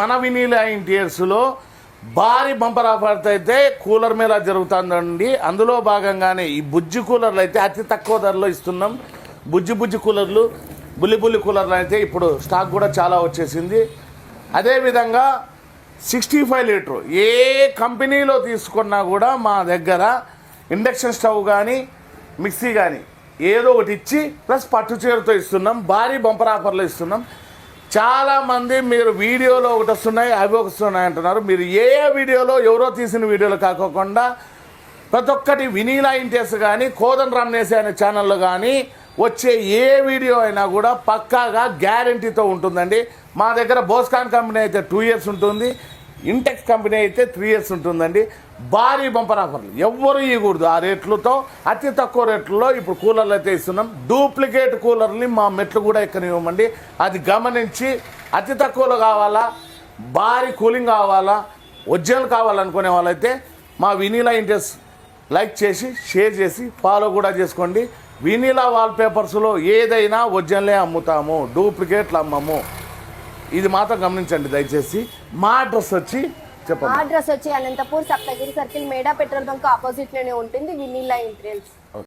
మన వినీలా ఇంటీరియర్స్లో భారీ bumper offer అయితే కూలర్ మీద జరుగుతుందండి. అందులో భాగంగానే ఈ బుజ్జి కూలర్లు అయితే అతి తక్కువ ధరలో ఇస్తున్నాం. బుజ్జి కూలర్లు, బుల్లి కూలర్లు అయితే ఇప్పుడు స్టాక్ కూడా చాలా వచ్చేసింది. అదేవిధంగా 65 లీటర్ ఏ కంపెనీలో తీసుకున్నా కూడా మా దగ్గర ఇండక్షన్ స్టవ్ కానీ మిక్సీ కానీ ఏదో ఒకటి ఇచ్చి ప్లస్ పట్టు చీరతో ఇస్తున్నాం. భారీ బంపర్ ఆఫర్లో ఇస్తున్నాం. చాలామంది మీరు వీడియోలో ఒకటి వస్తున్నాయి అవి వస్తున్నాయి అంటున్నారు. మీరు ఏ వీడియోలో ఎవరో తీసిన వీడియోలో కాకోకుండా ప్రతి ఒక్కటి వినీలా ఇంటీరియర్స్ కానీ కోదండ రామనేసి అనే ఛానల్లో కానీ వచ్చే ఏ వీడియో అయినా కూడా పక్కాగా గ్యారంటీతో ఉంటుందండి. మా దగ్గర బోస్కాన్ కంపెనీ అయితే 2 years ఉంటుంది, ఇంటెక్స్ కంపెనీ అయితే 3 years ఉంటుందండి. భారీ బంపర్ ఆఫర్లు ఎవ్వరు ఇవ్వకూడదు. ఆ రేట్లతో అతి తక్కువ రేట్లలో ఇప్పుడు కూలర్లు అయితే ఇస్తున్నాం. డూప్లికేట్ కూలర్ని మా మెట్లు కూడా ఎక్కనివ్వమండి. అది గమనించి అతి తక్కువలో కావాలా, భారీ కూలింగ్ కావాలా, ఒరిజినల్ కావాలనుకునే వాళ్ళైతే మా వినీలా ఇంటీరియర్స్ లైక్ చేసి షేర్ చేసి ఫాలో కూడా చేసుకోండి. వినీలా వాల్పేపర్స్లో ఏదైనా ఒరిజినలే అమ్ముతాము, డూప్లికేట్లు అమ్మము. ఇది మాత్రం గమనించండి దయచేసి. మా అడ్రస్ వచ్చి చెప్పండి. మా అడ్రస్ వచ్చి అనంతపూర్ సప్తగిరి సర్కిల్ మేడా పెట్రోల్ బంక్ ఆపోజిట్ లోనే ఉంటుంది వినీలా ఇంటీరియర్స్.